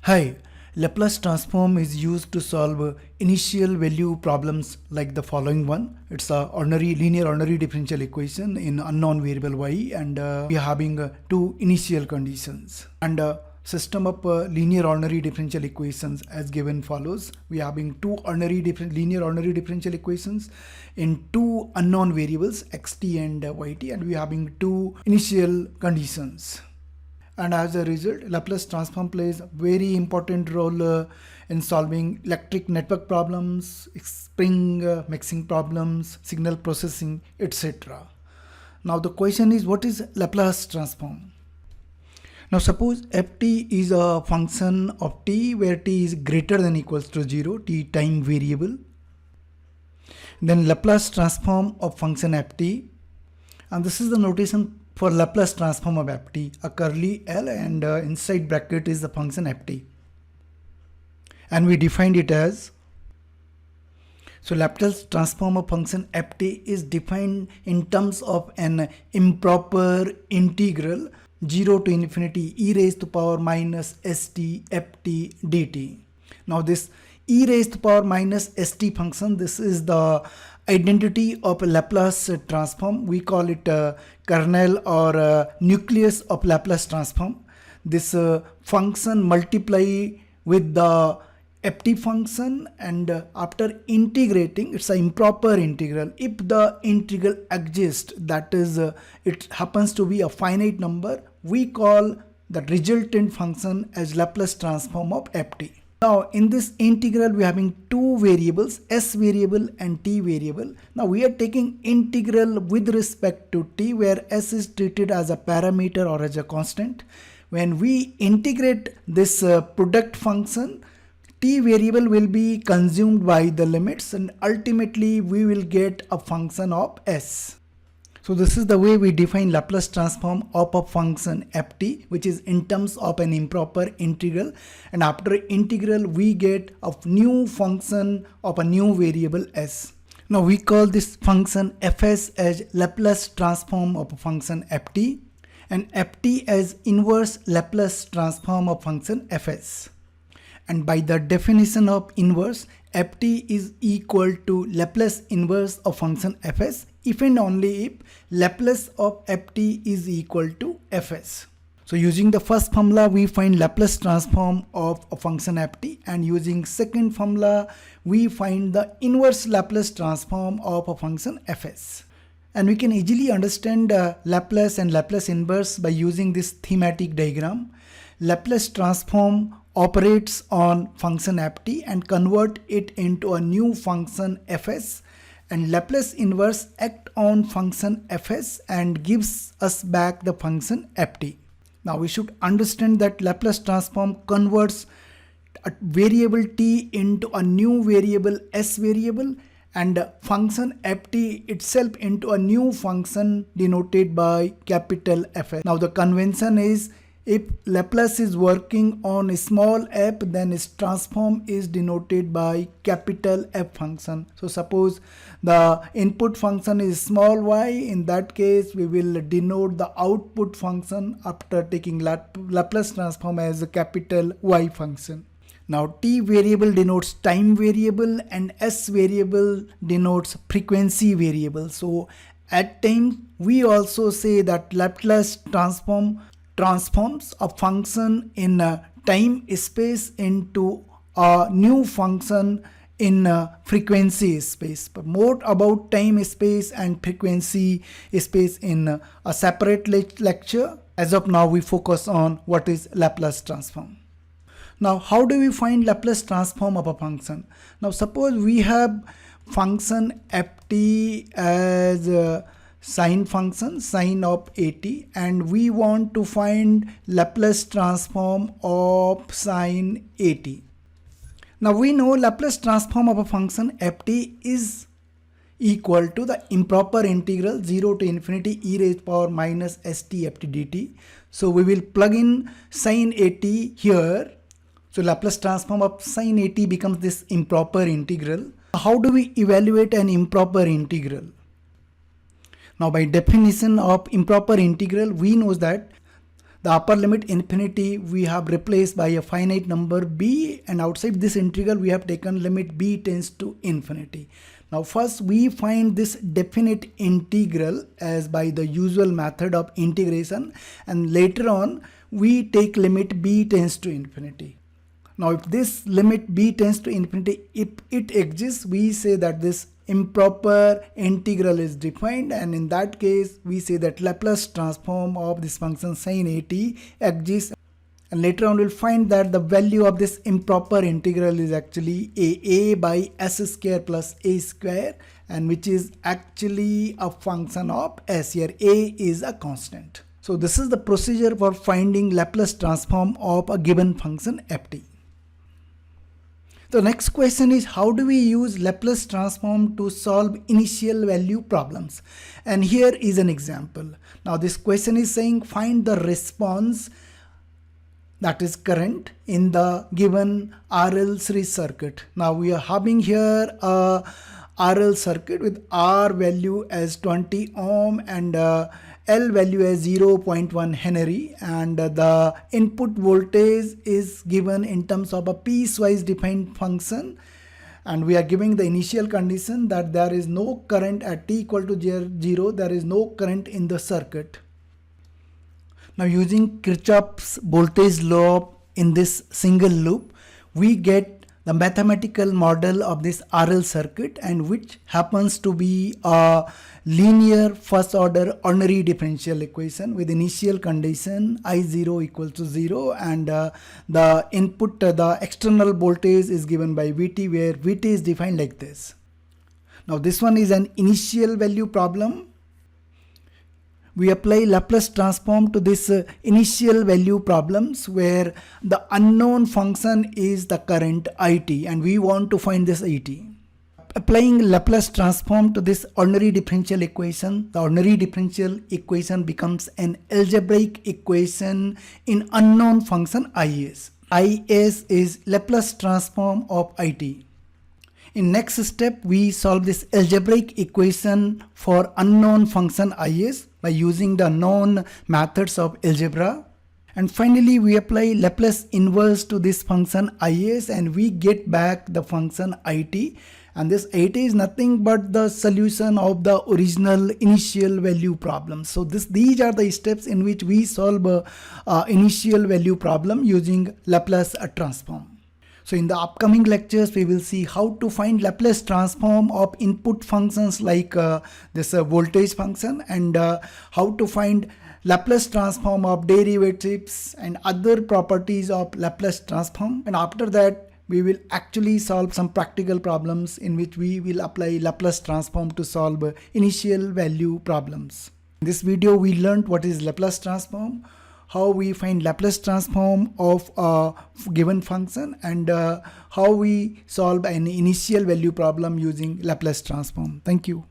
Hi, Laplace transform is used to solve initial value problems like the following one. It's a linear ordinary differential equation in unknown variable y, and we are having two initial conditions. And system of linear ordinary differential equations as given follows. We are having two linear ordinary differential equations in two unknown variables xt and yt, and we are having two initial conditions. And as a result, Laplace transform plays a very important role in solving electric network problems, spring mixing problems, signal processing, etc. Now the question is, what is Laplace transform? Now suppose ft is a function of t where t is greater than equals to 0, t time variable. Then Laplace transform of function ft, and this is the notation for Laplace transform of ft, a curly L, and inside bracket is the function ft, and we defined it as, so Laplace transform of function ft is defined in terms of an improper integral 0 to infinity e raised to power minus st ft dt. Now this e raised to power minus st function, this is the identity of a Laplace transform. We call it kernel or nucleus of Laplace transform. This function multiply with the ft function, and after integrating, it's an improper integral. If the integral exists, that is it happens to be a finite number, we call the resultant function as Laplace transform of ft. Now in this integral we are having two variables, s variable and t variable. Now we are taking integral with respect to t, where s is treated as a parameter or as a constant. When we integrate this product function, t variable will be consumed by the limits, and ultimately we will get a function of s. So this is the way we define Laplace transform of a function ft, which is in terms of an improper integral, and after integral we get a new function of a new variable s. Now we call this function fs as Laplace transform of a function ft, and ft as inverse Laplace transform of function fs. And by the definition of inverse, ft is equal to Laplace inverse of function fs if and only if Laplace of ft is equal to fs. So using the first formula we find Laplace transform of a function ft, and using second formula we find the inverse Laplace transform of a function fs. And we can easily understand Laplace and Laplace inverse by using this thematic diagram. Laplace transform operates on function ft and convert it into a new function fs, and Laplace inverse act on function fs and gives us back the function ft. Now we should understand that Laplace transform converts a variable t into a new variable s variable, and function ft itself into a new function denoted by capital Fs. Now the convention is, if Laplace is working on a small f, then its transform is denoted by capital F function. So suppose the input function is small y, in that case we will denote the output function after taking Laplace transform as a capital Y function. Now t variable denotes time variable and s variable denotes frequency variable. So at times we also say that Laplace transforms a function in a time space into a new function in a frequency space. But more about time space and frequency space in a separate lecture. As of now we focus on what is Laplace transform. Now how do we find Laplace transform of a function? Now suppose we have function ft as a sine function, sine of at, and we want to find Laplace transform of sine at. Now we know Laplace transform of a function ft is equal to the improper integral 0 to infinity e raised to power minus st ft dt. So we will plug in sine at here. So Laplace transform of sine at becomes this improper integral. How do we evaluate an improper integral? Now by definition of improper integral, we know that The upper limit infinity we have replaced by a finite number b, and outside this integral we have taken limit b tends to infinity. Now first we find this definite integral as by the usual method of integration, and later on we take limit b tends to infinity. Now if this limit b tends to infinity, if it exists, we say that this improper integral is defined, and in that case we say that Laplace transform of this function sin at exists, and later on we'll find that the value of this improper integral is actually a by s square plus a square, and which is actually a function of s. Here a is a constant. So this is the procedure for finding Laplace transform of a given function ft. The next question is, how do we use Laplace transform to solve initial value problems? And here is an example. Now this question is saying find the response that is current in the given RL series circuit. Now we are having here a RL circuit with R value as 20 ohm and L value as 0.1 Henry, and the input voltage is given in terms of a piecewise defined function, and we are giving the initial condition that there is no current at t equal to 0, there is no current in the circuit. Now using Kirchhoff's voltage law in this single loop, we get the mathematical model of this RL circuit, and which happens to be a linear first order ordinary differential equation with initial condition I0 equals to 0, and the input, the external voltage is given by Vt, where Vt is defined like this. Now this one is an initial value problem. We apply Laplace transform to this initial value problems where the unknown function is the current it, and we want to find this it. Applying Laplace transform to this ordinary differential equation, the ordinary differential equation becomes an algebraic equation in unknown function is. Is is Laplace transform of it. In next step, we solve this algebraic equation for unknown function is by using the known methods of algebra. And finally, we apply Laplace inverse to this function is, and we get back the function it. And this it is nothing but the solution of the original initial value problem. So these are the steps in which we solve initial value problem using Laplace transform. So in the upcoming lectures, we will see how to find Laplace transform of input functions like this voltage function, and how to find Laplace transform of derivatives and other properties of Laplace transform. And after that, we will actually solve some practical problems in which we will apply Laplace transform to solve initial value problems. In this video, we learned what is Laplace transform, how we find Laplace transform of a given function, and how we solve an initial value problem using Laplace transform. Thank you.